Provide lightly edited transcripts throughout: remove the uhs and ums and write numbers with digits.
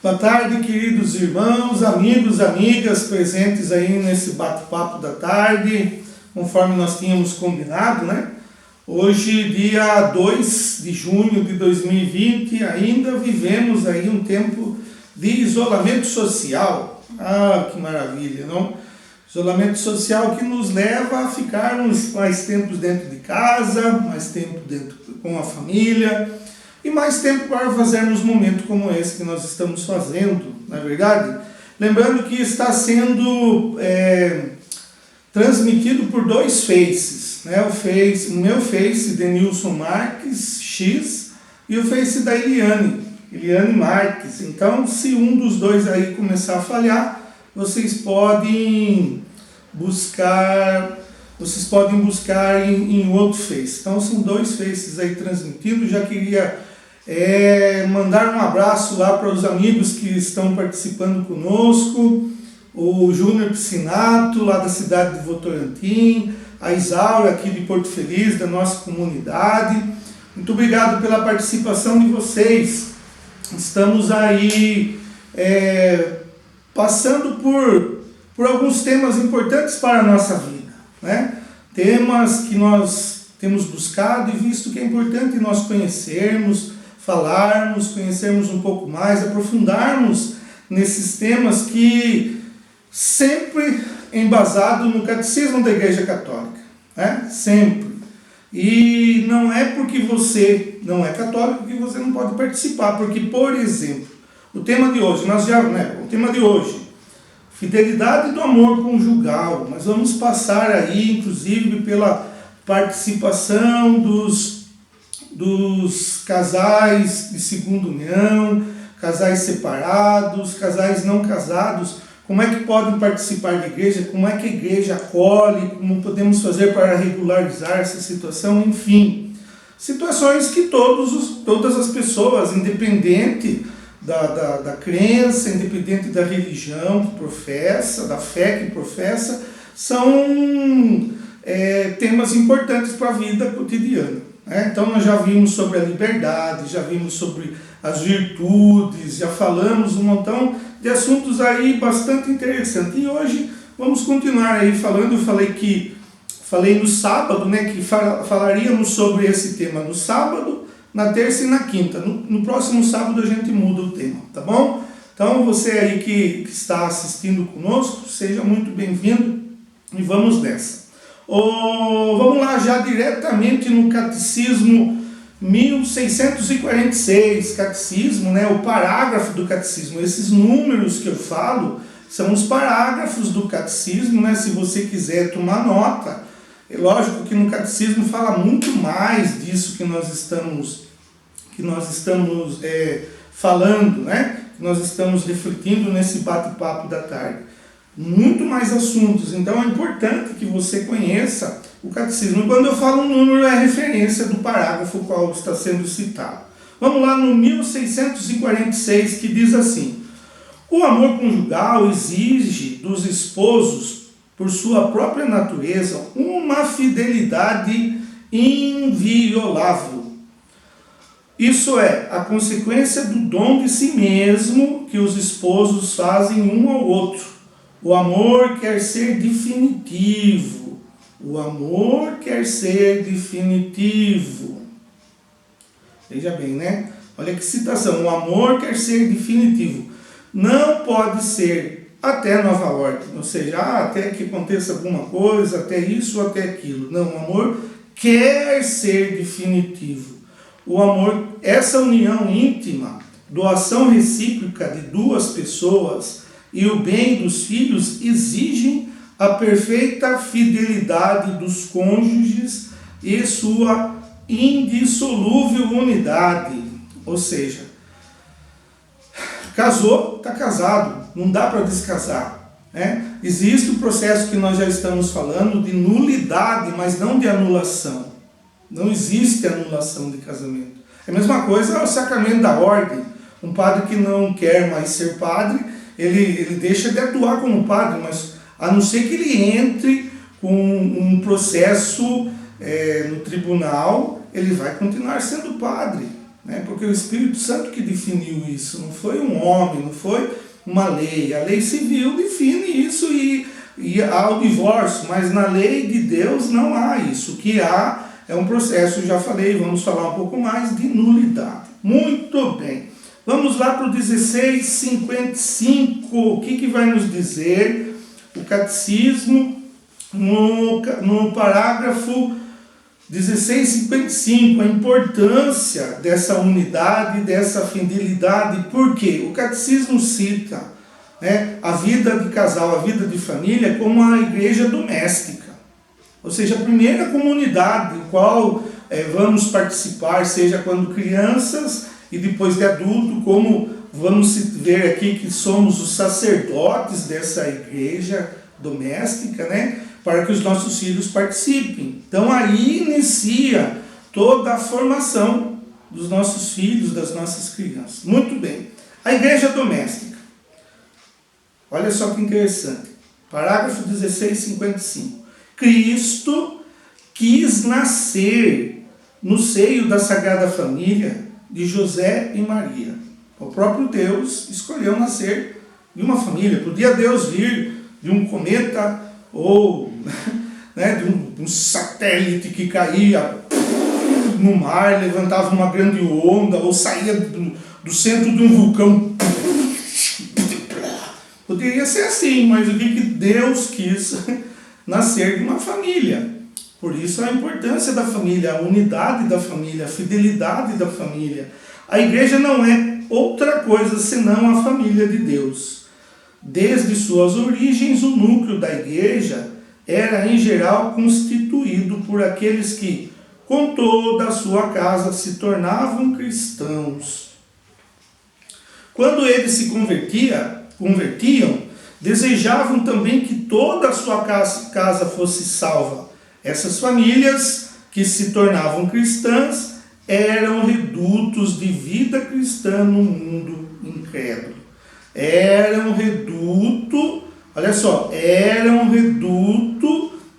Boa tarde, queridos irmãos, amigos, amigas presentes aí nesse bate-papo da tarde, conforme nós tínhamos combinado, né? Hoje, dia 2 de junho de 2020, ainda vivemos aí um tempo de isolamento social. Ah, que maravilha, não? Isolamento social que nos leva a ficarmos mais tempo dentro de casa, mais tempo dentro com a família, e mais tempo para fazermos momentos como esse que nós estamos fazendo, não é verdade? Lembrando que está sendo transmitido por dois faces, né? O meu face, Denilson Marques X, e o face da Eliane Marques. Então, se um dos dois aí começar a falhar, vocês podem buscar em outro face. Então, são dois faces aí transmitindo. Já queria mandar um abraço lá para os amigos que estão participando conosco, o Júnior Piscinato, lá da cidade de Votorantim, a Isaura aqui de Porto Feliz, da nossa comunidade. Muito obrigado pela participação de vocês. Estamos aí passando por alguns temas importantes para a nossa vida, né? Temas que nós temos buscado e visto que é importante nós conhecermos, falarmos, conhecermos um pouco mais, aprofundarmos nesses temas que sempre embasado no catecismo da Igreja Católica, né? Sempre. E não é porque você não é católico que você não pode participar, porque, por exemplo, o tema de hoje, fidelidade do amor conjugal. Nós vamos passar aí, inclusive, pela participação dos casais de segunda união, casais separados, casais não casados. Como é que podem participar da igreja? Como é que a igreja acolhe? Como podemos fazer para regularizar essa situação? Enfim, situações que todas as pessoas, independente da crença, independente da religião que professa, da fé que professa, são temas importantes para a vida cotidiana, né? Então nós já vimos sobre a liberdade, já vimos sobre as virtudes, já falamos um montão de assuntos aí bastante interessantes. E hoje vamos continuar aí falando. Eu falei no sábado, né, que falaríamos sobre esse tema no sábado, na terça e na quinta. No próximo sábado a gente muda o tema, tá bom? Então você aí que está assistindo conosco, seja muito bem-vindo e vamos nessa. Vamos lá já diretamente no Catecismo 1646, Catecismo, né, o parágrafo do Catecismo. Esses números que eu falo são os parágrafos do Catecismo, né? Se você quiser tomar nota, é lógico que no Catecismo fala muito mais disso que nós estamos falando, né? Que nós estamos refletindo nesse bate-papo da tarde. Muito mais assuntos, então é importante que você conheça o catecismo. Quando eu falo um número, é referência do parágrafo qual está sendo citado. Vamos lá no 1646, que diz assim: o amor conjugal exige dos esposos, por sua própria natureza, uma fidelidade inviolável. Isso é a consequência do dom de si mesmo que os esposos fazem um ao outro. O amor quer ser definitivo. O amor quer ser definitivo. Veja bem, né? Olha que citação. O amor quer ser definitivo. Não pode ser até nova ordem. Ou seja, até que aconteça alguma coisa, até isso ou até aquilo. Não, o amor quer ser definitivo. O amor, essa união íntima, doação recíproca de duas pessoas e o bem dos filhos exigem a perfeita fidelidade dos cônjuges e sua indissolúvel unidade. Ou seja, casou, está casado, não dá para descasar, né? Existe o processo que nós já estamos falando de nulidade, mas não de anulação. Não existe anulação de casamento. É a mesma coisa o sacramento da ordem. Um padre que não quer mais ser padre, ele deixa de atuar como padre, mas a não ser que ele entre com um processo no tribunal, ele vai continuar sendo padre. né? Porque o Espírito Santo que definiu isso, não foi um homem, não foi uma lei. A lei civil define isso e há o divórcio, mas na lei de Deus não há isso. O que há é um processo, já falei, vamos falar um pouco mais, de nulidade. Muito bem. Vamos lá para o 1655. O que vai nos dizer o catecismo no parágrafo 1655? A importância dessa unidade, dessa fidelidade. Por quê? O catecismo cita, né, a vida de casal, a vida de família como a igreja doméstica. Ou seja, a primeira comunidade em qual vamos participar, seja quando crianças e depois de adulto, como vamos ver aqui que somos os sacerdotes dessa igreja doméstica, né? Para que os nossos filhos participem. Então aí inicia toda a formação dos nossos filhos, das nossas crianças. Muito bem. A igreja doméstica. Olha só que interessante. Parágrafo 1655. Cristo quis nascer no seio da Sagrada Família de José e Maria. O próprio Deus escolheu nascer de uma família. Podia Deus vir de um cometa ou né, de um satélite que caía no mar, levantava uma grande onda, ou saía do centro de um vulcão. Poderia ser assim, mas o que Deus quis? Nascer de uma família. Por isso a importância da família, a unidade da família, a fidelidade da família. A igreja não é outra coisa senão a família de Deus. Desde suas origens, o núcleo da igreja era em geral constituído por aqueles que, com toda a sua casa, se tornavam cristãos. Quando eles se convertiam, desejavam também que toda a sua casa fosse salva. Essas famílias que se tornavam cristãs eram redutos de vida cristã no mundo incrédulo. Eram reduto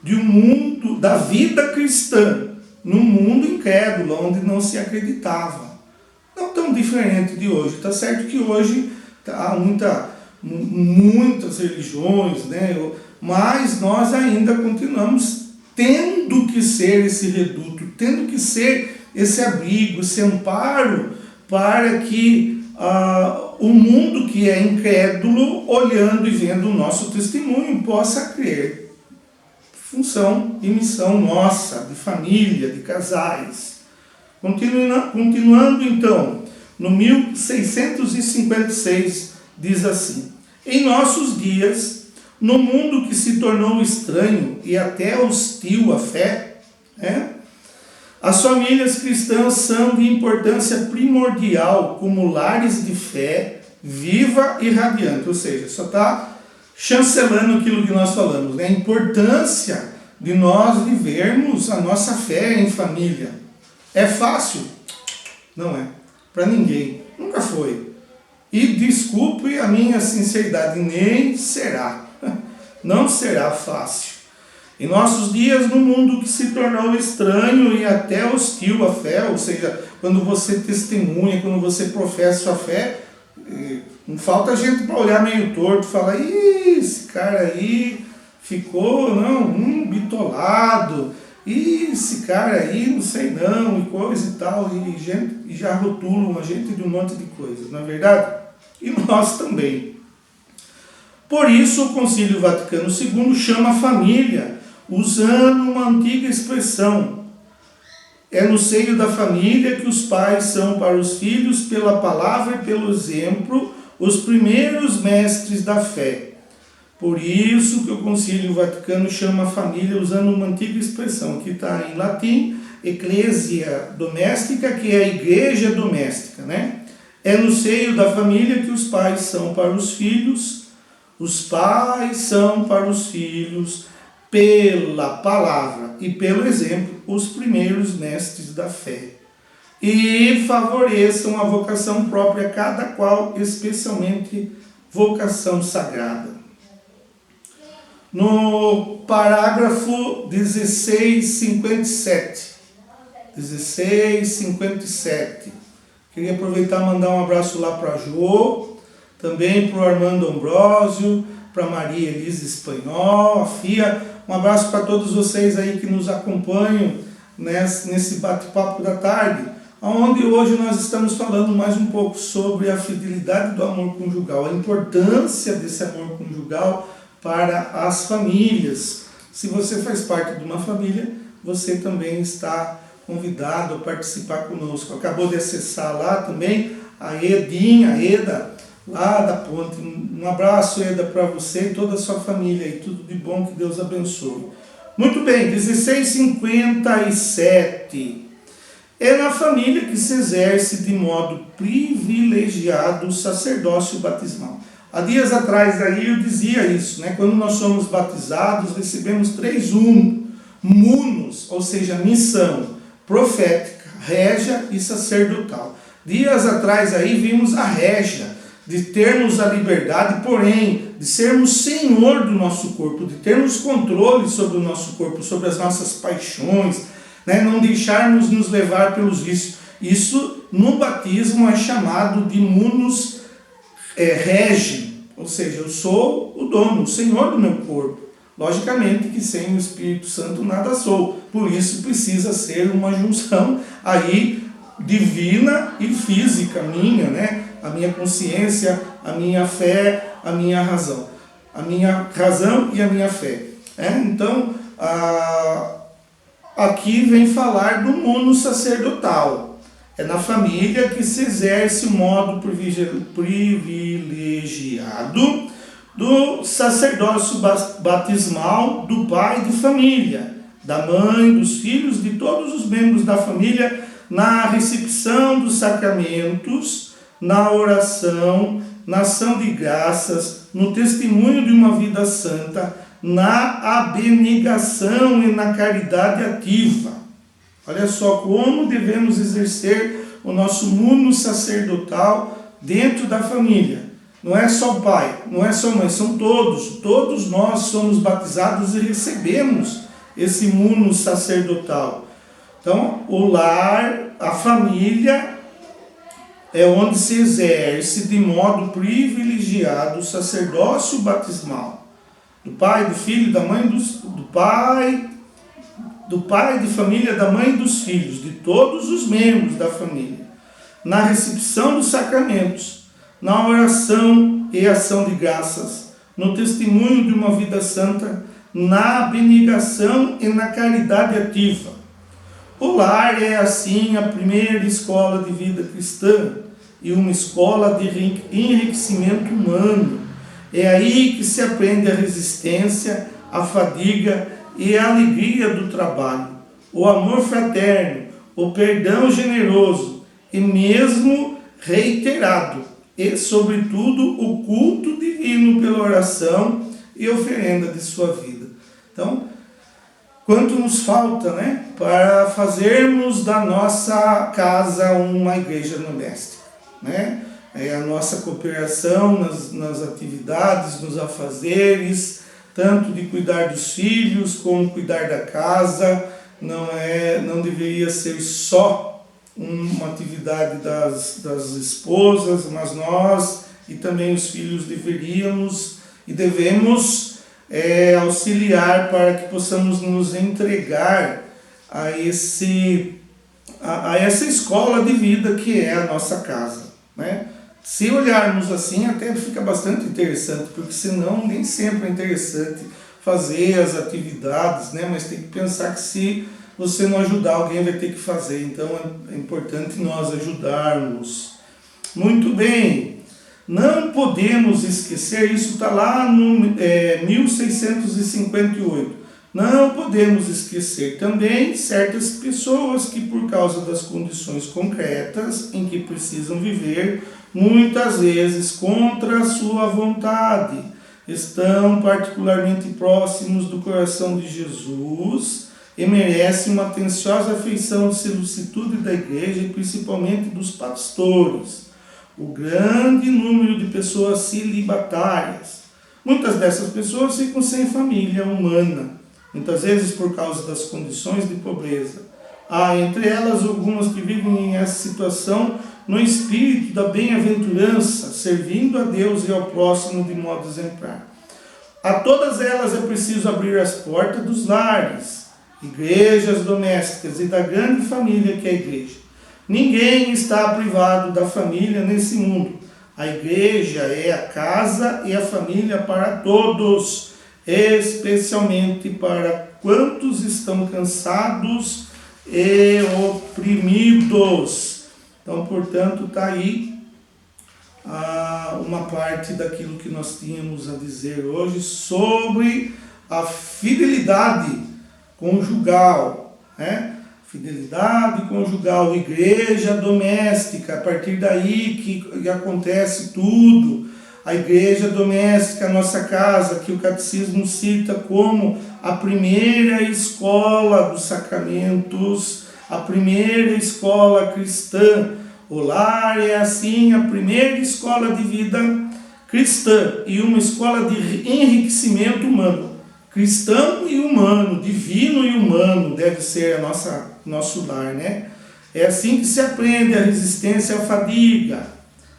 de um mundo, da vida cristã, no mundo incrédulo, onde não se acreditava. Não tão diferente de hoje. Está certo que hoje há muitas religiões, né? Mas nós ainda continuamos tendo que ser esse reduto, tendo que ser esse abrigo, esse amparo, para que o mundo que é incrédulo, olhando e vendo o nosso testemunho, possa crer. Função e missão nossa, de família, de casais. Continuando então, no 1656, diz assim: em nossos dias, no mundo que se tornou estranho e até hostil à fé, as famílias cristãs são de importância primordial como lares de fé viva e radiante. Ou seja, só está chancelando aquilo que nós falamos, né? A importância de nós vivermos a nossa fé em família. É fácil? Não é. Para ninguém. Nunca foi. E desculpe a minha sinceridade, nem será. Não será fácil. Em nossos dias, no mundo que se tornou estranho e até hostil à fé, ou seja, quando você testemunha, quando você professa sua fé, não falta gente para olhar meio torto e falar: ih, esse cara aí ficou bitolado, ih, esse cara aí não sei não, e coisa e tal, e já rotulam a gente de um monte de coisa, não é verdade? E nós também. Por isso, o Concílio Vaticano II chama a família, usando uma antiga expressão. É no seio da família que os pais são para os filhos, pela palavra e pelo exemplo, os primeiros mestres da fé. Por isso que o Concílio Vaticano chama a família usando uma antiga expressão, que está em latim, ecclesia doméstica, que é a igreja doméstica, né? É no seio da família que os pais são para os filhos, os pais são para os filhos, pela palavra e pelo exemplo, os primeiros mestres da fé. E favoreçam a vocação própria, cada qual, especialmente vocação sagrada. No parágrafo 1657, Queria aproveitar e mandar um abraço lá para a Jô, também para o Armando Ambrósio, para Maria Elisa Espanhol, a Fia. Um abraço para todos vocês aí que nos acompanham nesse bate-papo da tarde, onde hoje nós estamos falando mais um pouco sobre a fidelidade do amor conjugal, a importância desse amor conjugal para as famílias. Se você faz parte de uma família, você também está convidado a participar conosco. Acabou de acessar lá também a Eda, lá da Ponte. Um abraço, Eda, para você e toda a sua família e tudo de bom, que Deus abençoe. Muito bem, 16:57. É na família que se exerce de modo privilegiado o sacerdócio batismal. Há dias atrás aí eu dizia isso, né? Quando nós somos batizados, recebemos 3 munos, ou seja, missão profética, régia e sacerdotal. Dias atrás aí vimos a régia, de termos a liberdade, porém, de sermos senhor do nosso corpo, de termos controle sobre o nosso corpo, sobre as nossas paixões, né? Não deixarmos nos levar pelos vícios. Isso no batismo é chamado de munus regi, ou seja, eu sou o dono, o senhor do meu corpo. Logicamente que sem o Espírito Santo nada sou, por isso precisa ser uma junção aí divina e física minha, né? A minha consciência, a minha fé, a minha razão. A minha razão e a minha fé. Então, aqui vem falar do mundo sacerdotal. É na família que se exerce o modo privilegiado do sacerdócio batismal do pai de família, da mãe, dos filhos, de todos os membros da família, na recepção dos sacramentos, na oração, na ação de graças, no testemunho de uma vida santa, na abnegação e na caridade ativa. Olha só como devemos exercer o nosso mundo sacerdotal dentro da família. Não é só o pai, não é só a mãe, são todos. Todos nós somos batizados e recebemos esse mundo sacerdotal. Então, o lar, a família, é onde se exerce de modo privilegiado o sacerdócio batismal. Do pai, do filho, da mãe, do pai de família, da mãe e dos filhos, de todos os membros da família. Na recepção dos sacramentos, na oração e ação de graças, no testemunho de uma vida santa, na abnegação e na caridade ativa. O lar é, assim, a primeira escola de vida cristã e uma escola de enriquecimento humano. É aí que se aprende a resistência, a fadiga e a alegria do trabalho, o amor fraterno, o perdão generoso e mesmo reiterado. E, sobretudo, o culto divino pela oração e oferenda de sua vida. Então, quanto nos falta, né, para fazermos da nossa casa uma igreja doméstica, né? A nossa cooperação nas atividades, nos afazeres, tanto de cuidar dos filhos como cuidar da casa, não deveria ser só uma atividade das esposas, mas nós e também os filhos deveríamos e devemos auxiliar para que possamos nos entregar a essa escola de vida que é a nossa casa, né? Se olharmos assim, até fica bastante interessante, porque senão nem sempre é interessante fazer as atividades, né? Mas tem que pensar que se você não ajudar, alguém vai ter que fazer. Então é importante nós ajudarmos. Muito bem. Não podemos esquecer, isso está lá no 1658. Não podemos esquecer também certas pessoas que, por causa das condições concretas em que precisam viver, muitas vezes contra a sua vontade, estão particularmente próximos do coração de Jesus e merecem uma atenciosa afeição de solicitude da igreja e principalmente dos pastores. O grande número de pessoas celibatárias. Muitas dessas pessoas ficam sem família humana, muitas vezes por causa das condições de pobreza. Há entre elas algumas que vivem em essa situação no espírito da bem-aventurança, servindo a Deus e ao próximo de modo exemplar. A todas elas é preciso abrir as portas dos lares, igrejas domésticas e da grande família que é a igreja. Ninguém está privado da família nesse mundo. A igreja é a casa e a família para todos, especialmente para quantos estão cansados e oprimidos. Então, portanto, está aí uma parte daquilo que nós tínhamos a dizer hoje sobre a fidelidade conjugal, né? Fidelidade conjugal, igreja doméstica, a partir daí que acontece tudo. A igreja doméstica, a nossa casa, que o catecismo cita como a primeira escola dos sacramentos, a primeira escola cristã. O lar é assim a primeira escola de vida cristã e uma escola de enriquecimento humano. Cristão e humano, divino e humano deve ser nosso lar, né? É assim que se aprende a resistência à fadiga,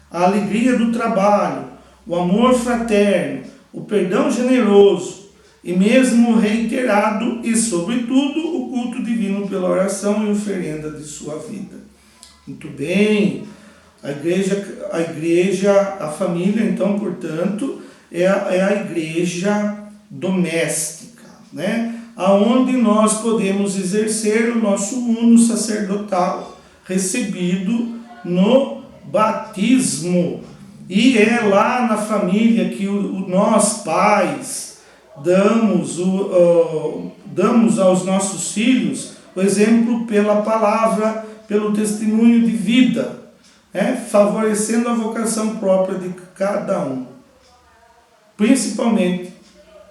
a alegria do trabalho, o amor fraterno, o perdão generoso e mesmo reiterado e, sobretudo, o culto divino pela oração e oferenda de sua vida. Muito bem, a igreja, a família, então, portanto, é a igreja doméstica, né? Aonde nós podemos exercer o nosso uno sacerdotal recebido no batismo. E é lá na família que nós, pais, damos aos nossos filhos o exemplo pela palavra, pelo testemunho de vida, né? Favorecendo a vocação própria de cada um. Principalmente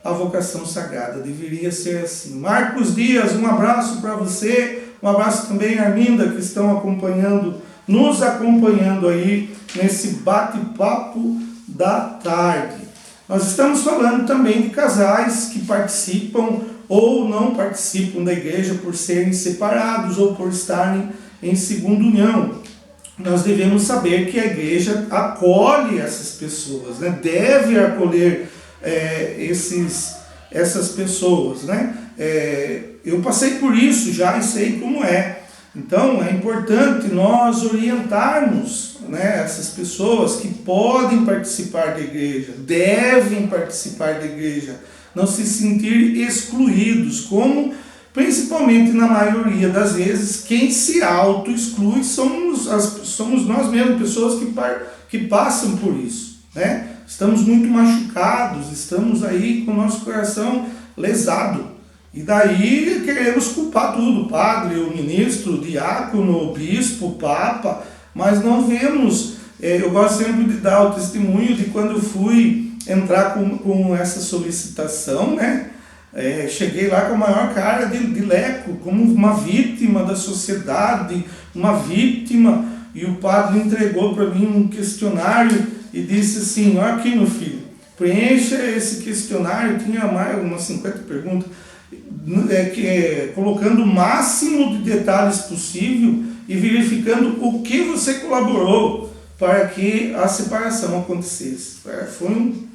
a vocação sagrada, deveria ser assim. Marcos Dias, um abraço para você, um abraço também a Arminda, que estão nos acompanhando aí nesse bate-papo da tarde. Nós estamos falando também de casais que participam ou não participam da igreja por serem separados ou por estarem em segunda união. Nós devemos saber que a igreja acolhe essas pessoas, né? Deve acolher essas pessoas, né? Eu passei por isso já e sei como é. Então é importante nós orientarmos, né, essas pessoas que podem participar da igreja, devem participar da igreja, não se sentir excluídos, como principalmente na maioria das vezes quem se auto-exclui somos nós mesmos, pessoas que passam por isso, né? Estamos muito machucados, estamos aí com o nosso coração lesado. E daí queremos culpar tudo, o padre, o ministro, o diácono, o bispo, o papa, mas não vemos. Eu gosto sempre de dar o testemunho de quando eu fui entrar com essa solicitação, né? Cheguei lá com a maior cara de leco, como uma vítima da sociedade, uma vítima, e o padre entregou para mim um questionário e disse assim: olha aqui, meu filho, preencha esse questionário, tinha mais umas 50 perguntas, colocando o máximo de detalhes possível e verificando o que você colaborou para que a separação acontecesse. Foi um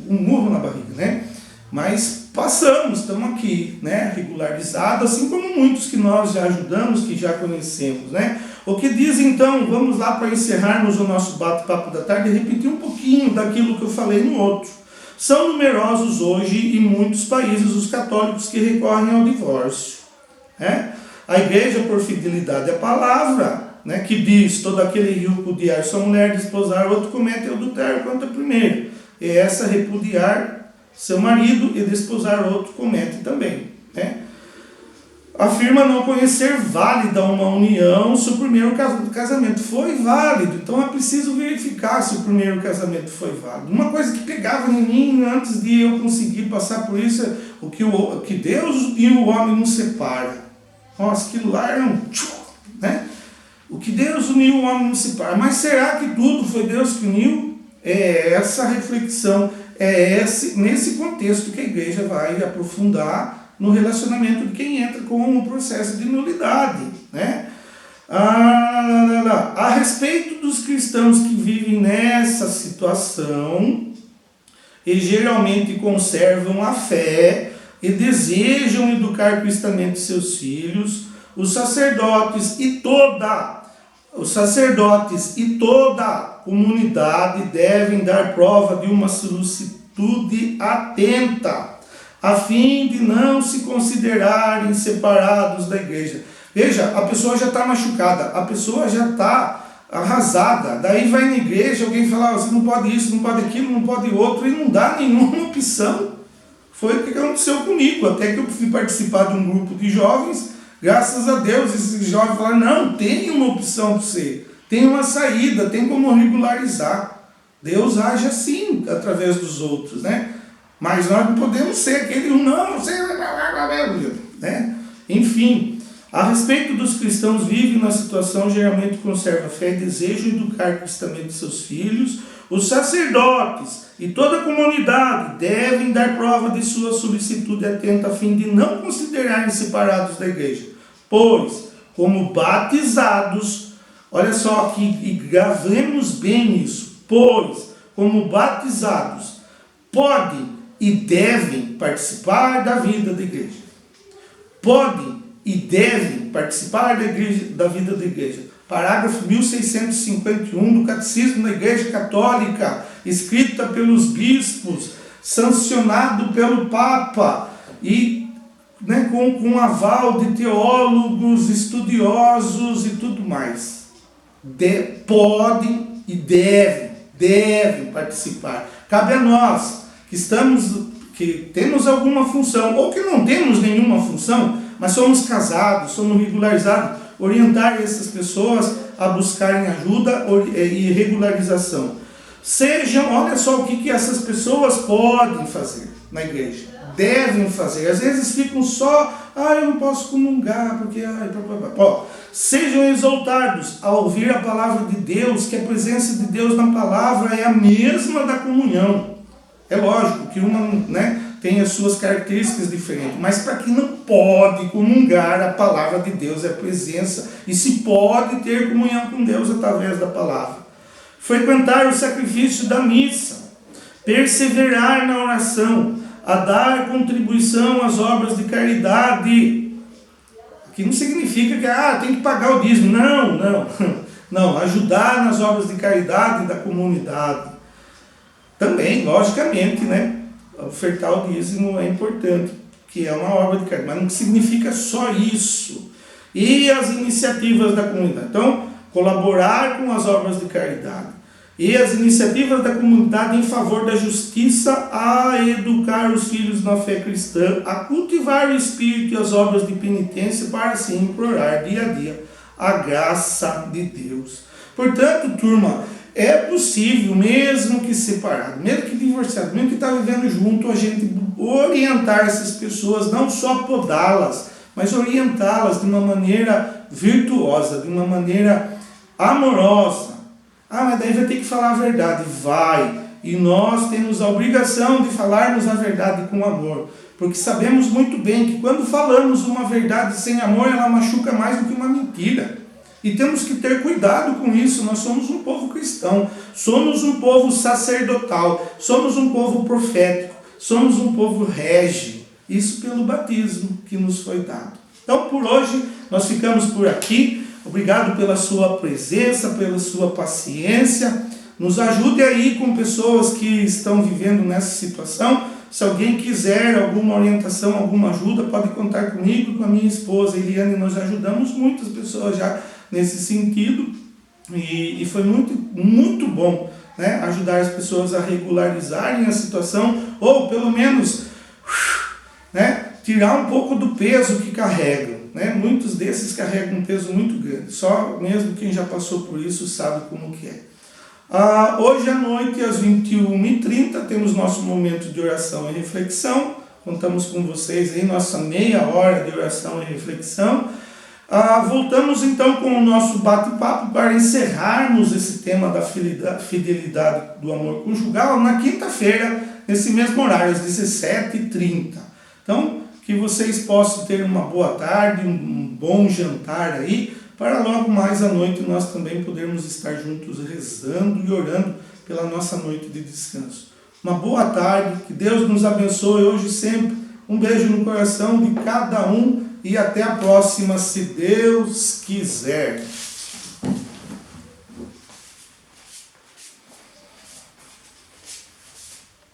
murro na barriga, né? Mas passamos, estamos aqui, né? Regularizado, assim como muitos que nós já ajudamos, que já conhecemos, né? O que diz então, vamos lá para encerrarmos o nosso bate-papo da tarde e repetir um pouquinho daquilo que eu falei no outro. São numerosos hoje em muitos países os católicos que recorrem ao divórcio, né? A igreja, por fidelidade à palavra, né, que diz: todo aquele que repudiar sua mulher, desposar outro, comete adultério contra a primeira. E essa repudiar seu marido e desposar outro comete também, né? Afirma não conhecer válida uma união se o primeiro casamento foi válido. Então é preciso verificar se o primeiro casamento foi válido. Uma coisa que pegava em mim antes de eu conseguir passar por isso é o que Deus e o homem nos separa. Nossa, aquilo lá era né? O que Deus uniu, o homem nos separa. Mas será que tudo foi Deus que uniu? É essa reflexão, nesse contexto que a igreja vai aprofundar no relacionamento de quem entra com um processo de nulidade, né? A respeito dos cristãos que vivem nessa situação e geralmente conservam a fé e desejam educar cristamente seus filhos, os sacerdotes e toda a comunidade devem dar prova de uma solicitude atenta, a fim de não se considerarem separados da igreja. Veja, a pessoa já está machucada, a pessoa já está arrasada, daí vai na igreja, alguém fala, você não pode isso, não pode aquilo, não pode outro, e não dá nenhuma opção. Foi o que aconteceu comigo, até que eu fui participar de um grupo de jovens, graças a Deus, esses jovens falaram, não, tem uma opção para você, tem uma saída, tem como regularizar. Deus age assim, através dos outros, né? Mas nós não podemos ser aquele, não, você né? Enfim, a respeito dos cristãos vivem na situação, geralmente conserva fé e desejam educar cristamente seus filhos, os sacerdotes e toda a comunidade devem dar prova de sua solicitude atenta a fim de não considerarem separados da igreja, pois, como batizados, olha só aqui, e gravemos bem isso, pois, como batizados, podem e devem participar da vida da igreja. Podem e devem participar da vida da igreja. Parágrafo 1651 do Catecismo da Igreja Católica, escrita pelos bispos, sancionado pelo Papa e com aval de teólogos, estudiosos e tudo mais. Podem e devem participar. Cabe a nós que temos alguma função ou que não temos nenhuma função, mas somos casados, somos regularizados, orientar essas pessoas a buscarem ajuda e regularização. Olha só o que essas pessoas podem fazer na igreja, devem fazer. Às vezes ficam só, eu não posso comungar, porque... Sejam exaltados a ouvir a palavra de Deus, que a presença de Deus na palavra é a mesma da comunhão. É lógico que uma tem as suas características diferentes, mas para quem não pode comungar, a palavra de Deus é a presença, e se pode ter comunhão com Deus através da palavra. Frequentar o sacrifício da missa, perseverar na oração, a dar contribuição às obras de caridade, que não significa que tem que pagar o dízimo, não, ajudar nas obras de caridade da comunidade. Também, logicamente, ofertar o dízimo é importante, que é uma obra de caridade, mas não significa só isso. E as iniciativas da comunidade. Então, colaborar com as obras de caridade. E as iniciativas da comunidade em favor da justiça, a educar os filhos na fé cristã, a cultivar o espírito e as obras de penitência, para assim implorar dia a dia a graça de Deus. Portanto, turma, é possível, mesmo que separado, mesmo que divorciado, mesmo que está vivendo junto, a gente orientar essas pessoas, não só podá-las, mas orientá-las de uma maneira virtuosa, de uma maneira amorosa. Mas daí vai ter que falar a verdade. Vai. E nós temos a obrigação de falarmos a verdade com amor. Porque sabemos muito bem que quando falamos uma verdade sem amor, ela machuca mais do que uma mentira. E temos que ter cuidado com isso. Nós somos um povo cristão, somos um povo sacerdotal, somos um povo profético, somos um povo régio. Isso pelo batismo que nos foi dado. Então, por hoje, nós ficamos por aqui. Obrigado pela sua presença, pela sua paciência. Nos ajude aí com pessoas que estão vivendo nessa situação. Se alguém quiser alguma orientação, alguma ajuda, pode contar comigo, com a minha esposa Eliane. Nós ajudamos muitas pessoas já nesse sentido. E foi muito, muito bom, ajudar as pessoas a regularizarem a situação, ou pelo menos tirar um pouco do peso que carregam. Muitos desses carregam um peso muito grande. Só mesmo quem já passou por isso sabe como que é. Hoje à noite, às 21h30, temos nosso momento de oração e reflexão. Contamos com vocês aí, nossa meia hora de oração e reflexão. Voltamos então com o nosso bate-papo para encerrarmos esse tema da fidelidade do amor conjugal na quinta-feira, nesse mesmo horário, às 17h30. Então, que vocês possam ter uma boa tarde, um bom jantar aí, para logo mais à noite nós também podermos estar juntos rezando e orando pela nossa noite de descanso. Uma boa tarde, que Deus nos abençoe hoje e sempre. Um beijo no coração de cada um e até a próxima, se Deus quiser.